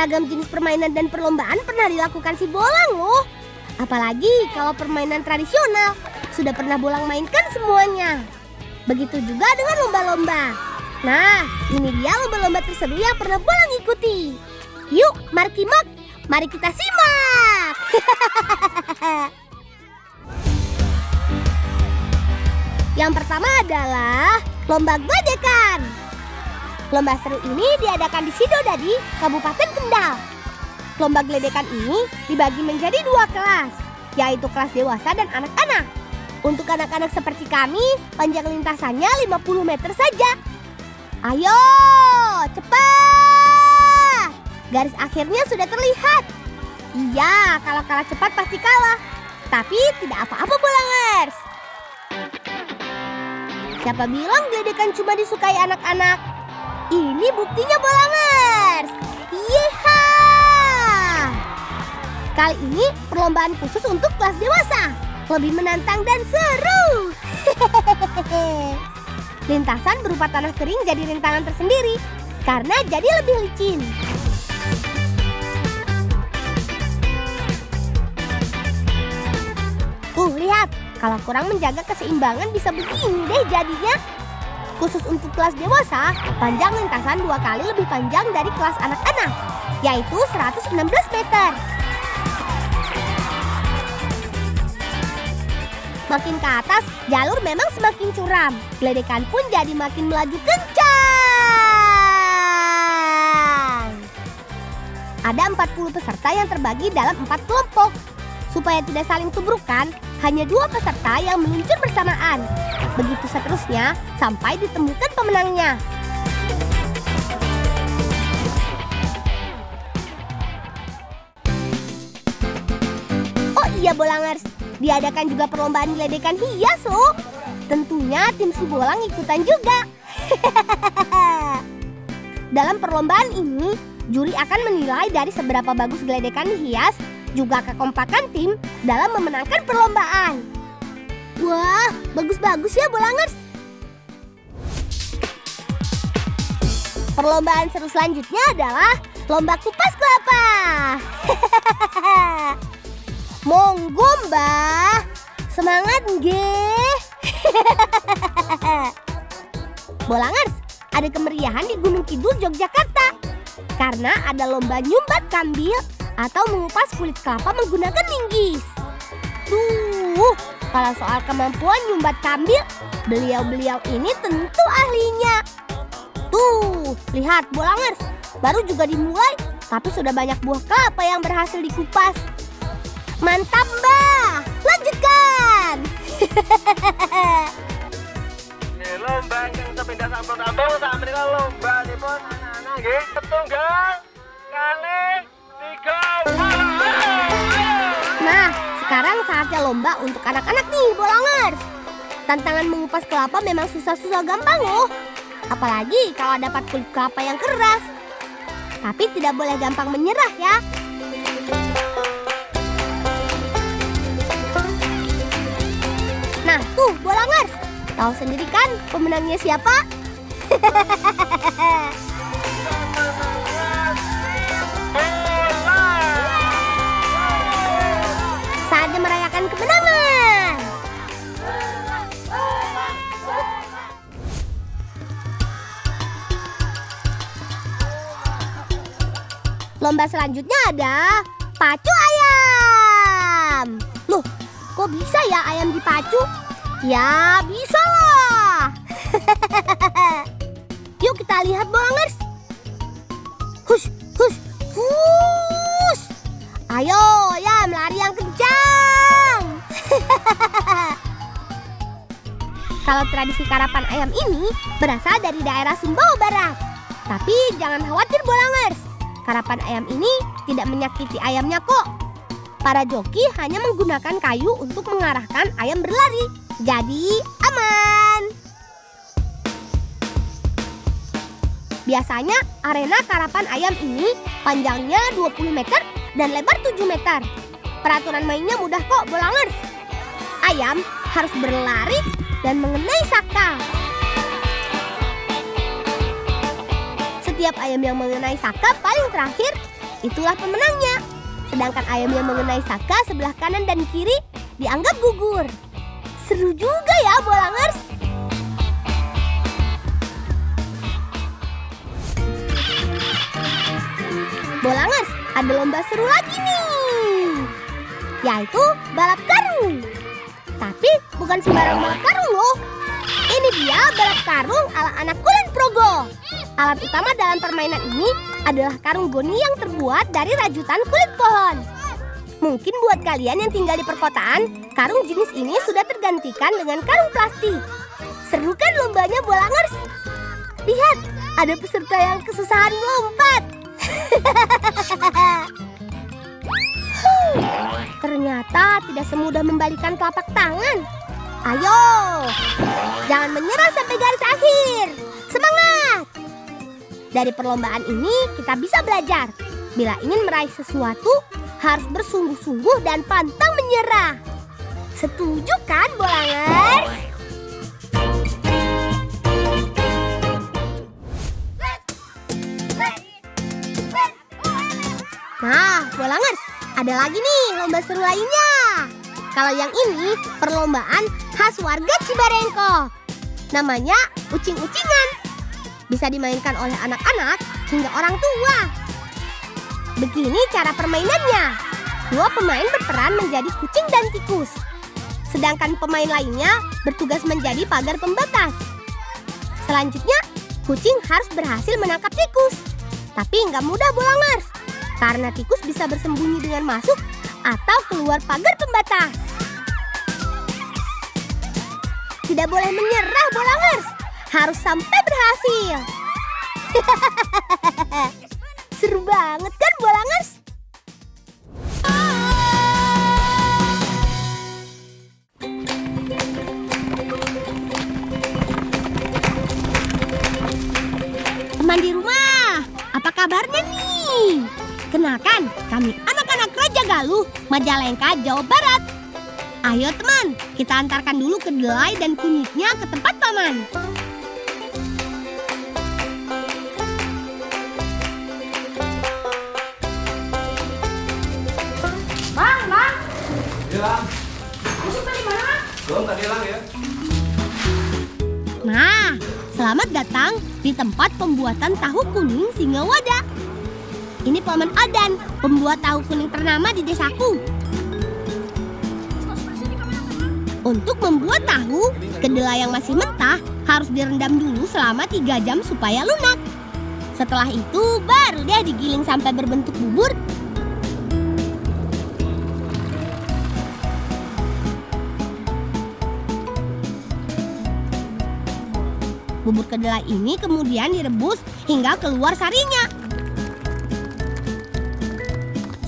Beragam jenis permainan dan perlombaan pernah dilakukan si Bolang loh. Apalagi kalau permainan tradisional, sudah pernah Bolang mainkan semuanya. Begitu juga dengan lomba-lomba. Nah, ini dia lomba-lomba terseru yang pernah Bolang ikuti. Yuk, Markimak, mari kita simak. Yang pertama adalah lomba gledekan. Lomba seru ini diadakan di Sidodadi, Kabupaten Kendal. Lomba gledekan ini dibagi menjadi 2 kelas, yaitu kelas dewasa dan anak-anak. Untuk anak-anak seperti kami, panjang lintasannya 50 meter saja. Ayo, cepat! Garis akhirnya sudah terlihat. Iya, kalau kalah cepat pasti kalah. Tapi tidak apa-apa Bolangers. Siapa bilang gledekan cuma disukai anak-anak? Ini buktinya Bolangers. Yeeha! Kali ini perlombaan khusus untuk kelas dewasa. Lebih menantang dan seru. Lintasan berupa tanah kering jadi rintangan tersendiri karena jadi lebih licin. Lihat, kalau kurang menjaga keseimbangan bisa begini deh jadinya. Khusus untuk kelas dewasa, panjang lintasan 2 kali lebih panjang dari kelas anak-anak, yaitu 116 meter. Makin ke atas, jalur memang semakin curam. Gledekan pun jadi makin melaju kencang. Ada 40 peserta yang terbagi dalam 4 kelompok. Supaya tidak saling tubrukan, hanya 2 peserta yang meluncur bersamaan. Begitu seterusnya sampai ditemukan pemenangnya. Oh iya Bolangers, diadakan juga perlombaan gledekan hias loh. Tentunya tim si Bolang ikutan juga. Dalam perlombaan ini, juri akan menilai dari seberapa bagus gledekan hias, juga kekompakan tim dalam memenangkan perlombaan. Wah, bagus-bagus ya Bolangers. Perlombaan seru selanjutnya adalah lomba kupas kelapa. Monggo Mbah, semangat nggih. Bolangers, ada kemeriahan di Gunung Kidul, Yogyakarta. Karena ada lomba nyumbat kambil atau mengupas kulit kelapa menggunakan linggis. Kalau soal kemampuan nyumbat kambil, beliau-beliau ini tentu ahlinya. Lihat Bolangers, baru juga dimulai, tapi sudah banyak buah kelapa yang berhasil dikupas. Mantap Mbah, lanjutkan. Lomba yang sepeda sampel-sampel sak menika lomba nipun anak-anak nggih. Setunggal kali 3. Nah, sekarang saatnya lomba untuk anak-anak nih Bolangers. Tantangan mengupas kelapa memang susah-susah gampang loh. Apalagi kalau dapat kulit kelapa yang keras. Tapi tidak boleh gampang menyerah ya. Nah tuh Bolangers, tahu sendiri kan pemenangnya siapa? Saatnya merayakan kemenangan. Lomba selanjutnya ada pacu ayam. Loh, kok bisa ya ayam dipacu? Ya bisa lah. Yuk kita lihat Bolangers. Hush, hush, hush. Ayo ayam lari yang kencang. Kalau tradisi karapan ayam ini berasal dari daerah Sumbawa Barat. Tapi jangan khawatir Bolangers, karapan ayam ini tidak menyakiti ayamnya kok. Para joki hanya menggunakan kayu untuk mengarahkan ayam berlari. Jadi aman. Biasanya arena karapan ayam ini panjangnya 20 meter dan lebar 7 meter. Peraturan mainnya mudah kok Bolangers. Ayam harus berlari dan mengenai saka. Setiap ayam yang mengenai saka paling terakhir itulah pemenangnya. Sedangkan ayam yang mengenai saka sebelah kanan dan kiri dianggap gugur. Seru juga ya, Bolangers. Bolangers, ada lomba seru lagi nih, yaitu balap karung. Tapi bukan sembarang balap karung loh. Ini dia balap karung ala anak Kulon Progo. Alat utama dalam permainan ini adalah karung goni yang terbuat dari rajutan kulit pohon. Mungkin buat kalian yang tinggal di perkotaan, karung jenis ini sudah tergantikan dengan karung plastik. Seru kan lombanya, Bolangers? Lihat, ada peserta yang kesusahan melompat. Ternyata tidak semudah membalikan telapak tangan. Ayo, jangan menyerah sampai garis akhir. Semangat! Dari perlombaan ini kita bisa belajar. Bila ingin meraih sesuatu, harus bersungguh-sungguh dan pantang menyerah. Setuju kan, Bolangers? Nah, Bolangers, ada lagi nih lomba seru lainnya. Kalau yang ini perlombaan khas warga Cibarengkok. Namanya ucing-ucingan. Bisa dimainkan oleh anak-anak hingga orang tua. Begini cara permainannya. 2 pemain berperan menjadi kucing dan tikus. Sedangkan pemain lainnya bertugas menjadi pagar pembatas. Selanjutnya, kucing harus berhasil menangkap tikus. Tapi nggak mudah, Bolangers. Karena tikus bisa bersembunyi dengan masuk atau keluar pagar pembatas. Tidak boleh menyerah, Bolangers. Harus sampai berhasil. Seru banget kan, Bolangers? Teman di rumah, apa kabarnya nih? Kenalkan, kami anak-anak Raja Galuh, Majalengka, Jawa Barat. Ayo teman, kita antarkan dulu kedelai dan kunyitnya ke tempat paman. Bang. Hilang. Itu tadi mana? Belum tadi hilang ya. Nah, selamat datang di tempat pembuatan tahu kuning Singawada. Ini Paman Adan, pembuat tahu kuning ternama di desaku. Untuk membuat tahu, kedelai yang masih mentah harus direndam dulu selama 3 jam supaya lunak. Setelah itu baru deh digiling sampai berbentuk bubur. Bubur kedelai ini kemudian direbus hingga keluar sarinya.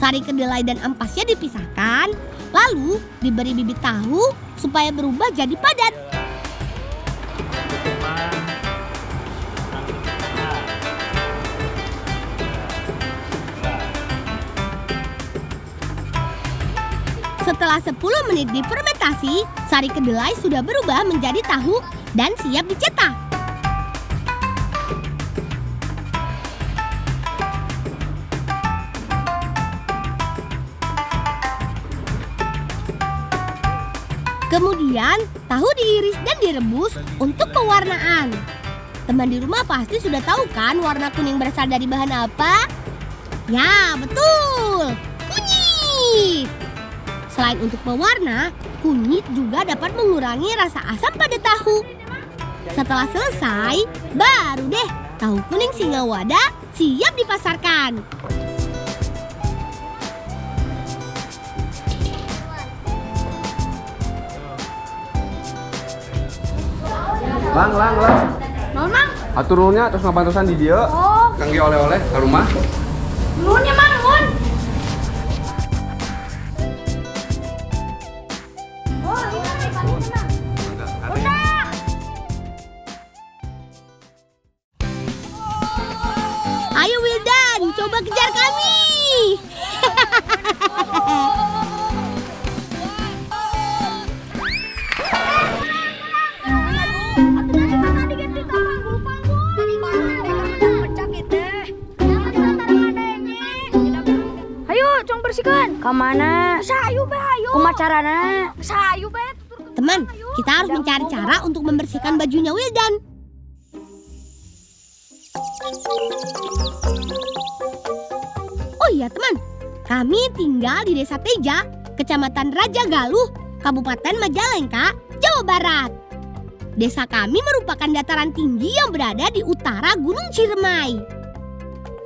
Sari kedelai dan ampasnya dipisahkan, lalu diberi bibit tahu supaya berubah jadi padat. Setelah 10 menit difermentasi, sari kedelai sudah berubah menjadi tahu dan siap dicetak. Kemudian, tahu diiris dan direbus untuk pewarnaan. Teman di rumah pasti sudah tahu kan warna kuning berasal dari bahan apa? Ya, betul! Kunyit! Selain untuk pewarna, kunyit juga dapat mengurangi rasa asam pada tahu. Setelah selesai, baru deh tahu kuning Singawada siap dipasarkan. Lang. Mang. Atur nuhunnya terus ngabantusan di dia. Oh, Kangge oleh-oleh ke rumah. nuhunnya Mang, nuhun. Oh, iya nih paling senang. Udah. Ayo Wildan, coba kejar kami! Tadi mana? Pecah kita. Jangan diantar sama adanya. Tidak Kumaha carana? Sayu bet. Teman, kita harus mencari cara untuk membersihkan bajunya Wildan. Oh iya teman, kami tinggal di Desa Teja, Kecamatan Raja Galuh, Kabupaten Majalengka, Jawa Barat. Desa kami merupakan dataran tinggi yang berada di utara Gunung Ciremai.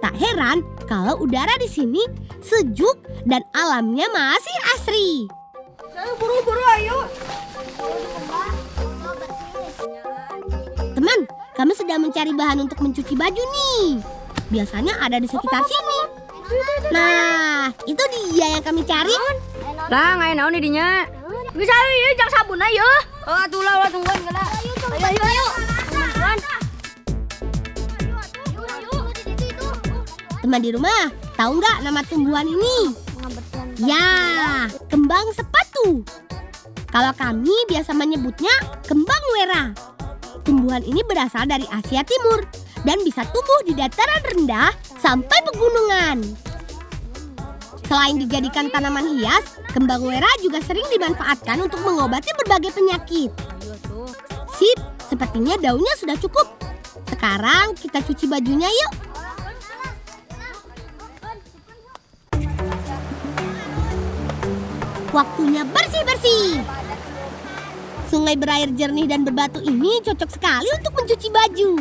Tak heran kalau udara di sini sejuk dan alamnya masih asri. Buru-buru ayo. Teman, kami sedang mencari bahan untuk mencuci baju nih. Biasanya ada di sekitar sini. Nah, itu dia yang kami cari. Lah, ngai naon di dinya? Bisa ieu jang sabun ayo. Oh, atuh lah tungguan geula. Ayo. Teman di rumah, tahu nggak nama tumbuhan ini? Ya, kembang sepatu. Kalau kami biasa menyebutnya kembang wera. Tumbuhan ini berasal dari Asia Timur dan bisa tumbuh di dataran rendah sampai pegunungan. Selain dijadikan tanaman hias, kembang wera juga sering dimanfaatkan untuk mengobati berbagai penyakit. Sip, sepertinya daunnya sudah cukup. Sekarang kita cuci bajunya yuk. Waktunya bersih-bersih. Sungai berair jernih dan berbatu ini cocok sekali untuk mencuci baju.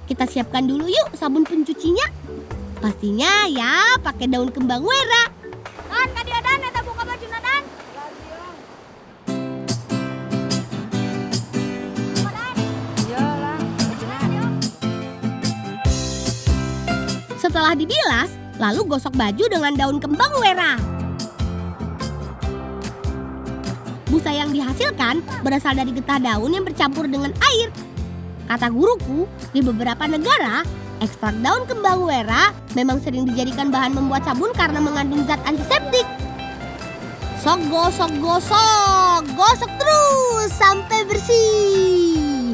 Kita siapkan dulu yuk sabun pencucinya. Pastinya ya pakai daun kembang wera. Dan kadia dan eta buka baju dan. Setelah dibilas, lalu gosok baju dengan daun kembang wera. Busa yang dihasilkan berasal dari getah daun yang bercampur dengan air. Kata guruku, di beberapa negara, ekstrak daun kembang wera memang sering dijadikan bahan membuat sabun karena mengandung zat antiseptik. Sok gosok, gosok terus sampai bersih.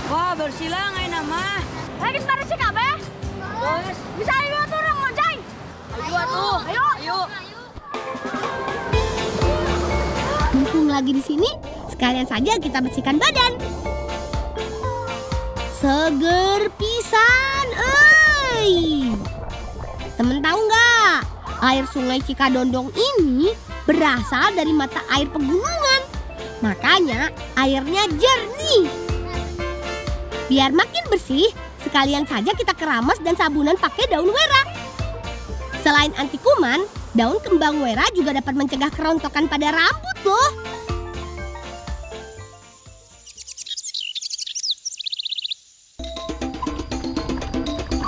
Wah, bersih lah ngai nama. Lagi bersih kabeh. Bisa ayo turun ngojay. Ayo atuh. Ayo. Mumpung lagi di sini, sekalian saja kita bersihkan badan. Seger pisan, Temen tahu nggak? Air sungai Cikadondong ini berasal dari mata air pegunungan. Makanya airnya jernih. Biar makin bersih, sekalian saja kita keramas dan sabunan pakai daun wera. Selain anti kuman, daun kembang wera juga dapat mencegah kerontokan pada rambut loh.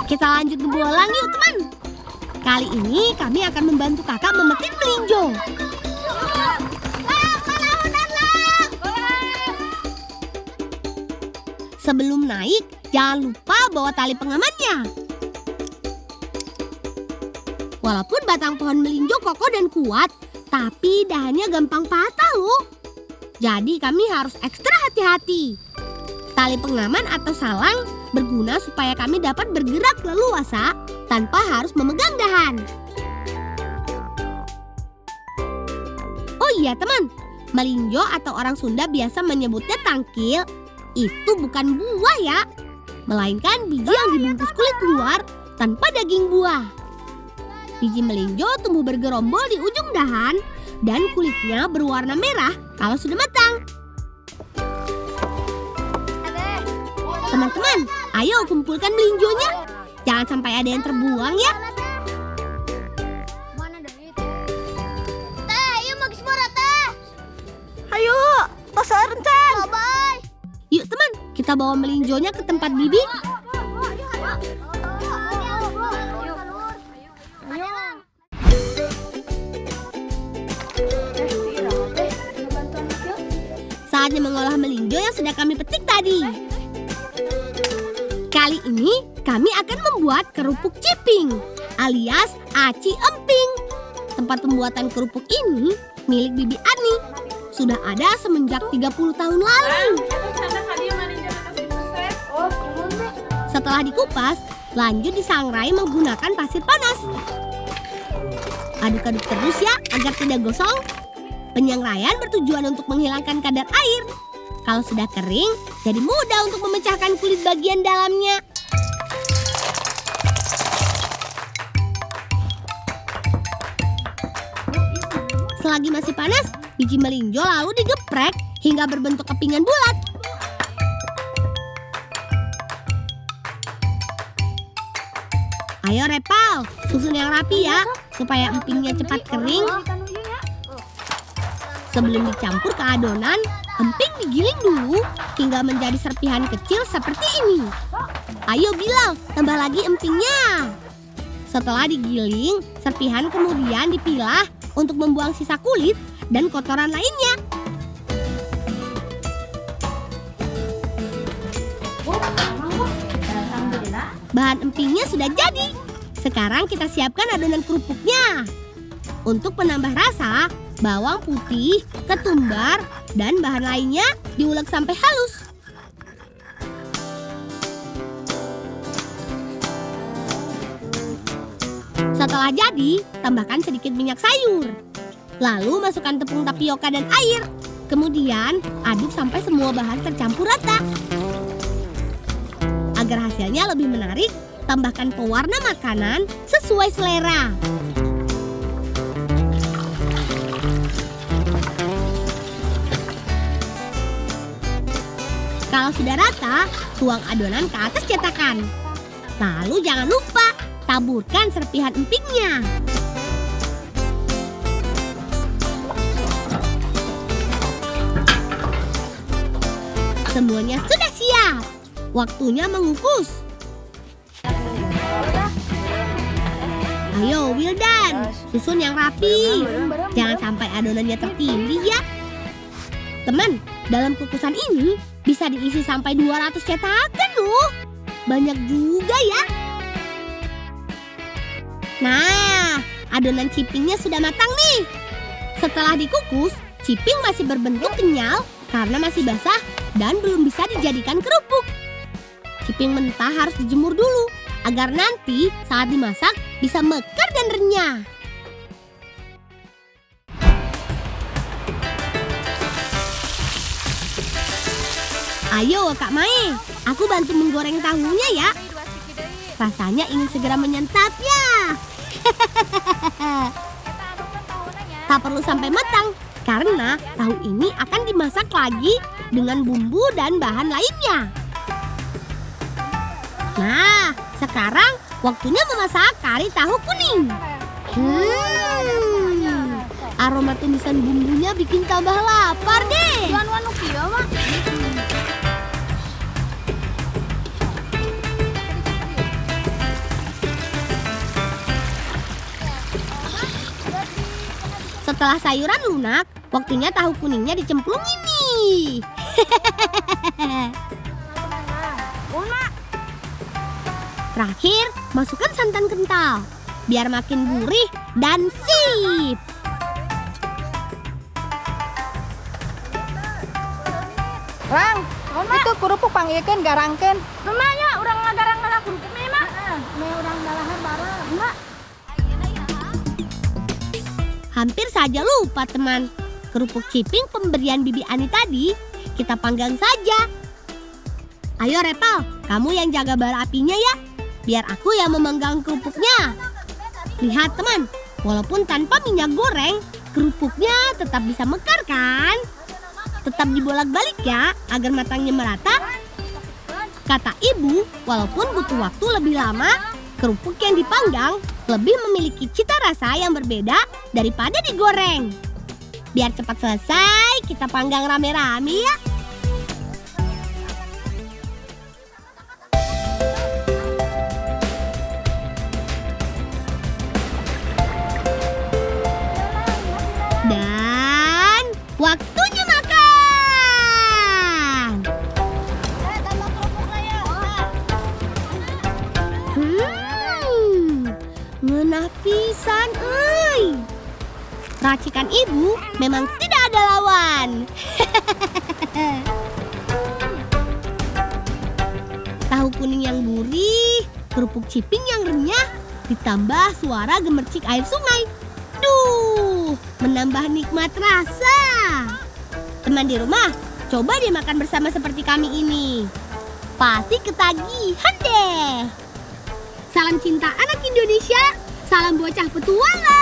Kita lanjut ngebualang yuk teman. Kali ini kami akan membantu kakak memetik melinjo. Sebelum naik, jangan lupa bawa tali pengamannya. Walaupun batang pohon melinjo kokoh dan kuat, tapi dahannya gampang patah loh. Jadi kami harus ekstra hati-hati. Tali pengaman atau salang berguna supaya kami dapat bergerak leluasa tanpa harus memegang dahan. Oh iya teman, melinjo atau orang Sunda biasa menyebutnya tangkil. Itu bukan buah ya, melainkan biji yang dibungkus kulit luar tanpa daging buah. Biji melinjo tumbuh bergerombol di ujung dahan dan kulitnya berwarna merah kalau sudah matang. Teman-teman, ayo kumpulkan melinjonya. Jangan sampai ada yang terbuang ya. Teh, yuk magis murah teh. Ayo, pasar rencang. Bye. Yuk teman, kita bawa melinjonya ke tempat bibi. Saatnya mengolah melinjo yang sudah kami petik tadi. Kali ini kami akan membuat kerupuk ciping alias aci emping. Tempat pembuatan kerupuk ini milik Bibi Ani. Sudah ada semenjak 30 tahun lalu. Setelah dikupas, lanjut disangrai menggunakan pasir panas. Aduk-aduk terus ya agar tidak gosong. Penyangraian bertujuan untuk menghilangkan kadar air. Kalau sudah kering, jadi mudah untuk memecahkan kulit bagian dalamnya. Selagi masih panas, biji melinjo lalu digeprek hingga berbentuk kepingan bulat. Ayo Repal, susun yang rapi ya, supaya empingnya cepat kering. Sebelum dicampur ke adonan, emping digiling dulu hingga menjadi serpihan kecil seperti ini. Ayo Bilal, tambah lagi empingnya. Setelah digiling, serpihan kemudian dipilah untuk membuang sisa kulit dan kotoran lainnya. Bahan empingnya sudah jadi. Sekarang kita siapkan adonan kerupuknya. Untuk penambah rasa, bawang putih, ketumbar, dan bahan lainnya diulek sampai halus. Setelah jadi, tambahkan sedikit minyak sayur. Lalu masukkan tepung tapioka dan air. Kemudian aduk sampai semua bahan tercampur rata. Agar hasilnya lebih menarik, tambahkan pewarna makanan sesuai selera. Kalau sudah rata, tuang adonan ke atas cetakan. Lalu jangan lupa taburkan serpihan empingnya. Semuanya sudah siap. Waktunya mengukus. Ayo Wildan, susun yang rapi. Jangan sampai adonannya tertindih ya. Teman, dalam kukusan ini bisa diisi sampai 200 cetakan loh. Banyak juga ya. Nah, adonan cipingnya sudah matang nih. Setelah dikukus, ciping masih berbentuk kenyal karena masih basah dan belum bisa dijadikan kerupuk. Ciping mentah harus dijemur dulu agar nanti saat dimasak bisa mekar dan renyah. Ayo Kak Mae, aku bantu menggoreng tahunya ya. Rasanya ingin segera menyantapnya. Tak perlu sampai matang, karena tahu ini akan dimasak lagi dengan bumbu dan bahan lainnya. Nah, sekarang waktunya memasak kari tahu kuning. Aroma tumisan bumbunya bikin tambah lapar deh. Setelah sayuran lunak, waktunya tahu kuningnya dicemplungin nih. Terakhir, masukkan santan kental biar makin gurih dan sip. Rang, itu kerupuk panggilkan garangkan. Namanya orang ngagarang-garang kerupuk memang. Orang dalahan bareng. Enggak. Hampir saja lupa teman. Kerupuk ciping pemberian Bibi Ani tadi kita panggang saja. Ayo Repal, kamu yang jaga bara apinya ya. Biar aku yang memanggang kerupuknya. Lihat teman, walaupun tanpa minyak goreng, kerupuknya tetap bisa mekar kan? Tetap dibolak-balik ya, agar matangnya merata. Kata ibu, walaupun butuh waktu lebih lama, kerupuk yang dipanggang lebih memiliki cita rasa yang berbeda daripada digoreng. Biar cepat selesai, kita panggang rame-rame ya. Dan waktunya makan. Ngenah pisan, euy. Racikan ibu memang tidak ada lawan. Tahu kuning yang gurih, kerupuk ciping yang renyah, ditambah suara gemercik air sungai. Duh, menambah nikmat rasa. Teman di rumah, coba deh makan bersama seperti kami ini. Pasti ketagihan deh. Salam cinta anak Indonesia, salam bocah petualang.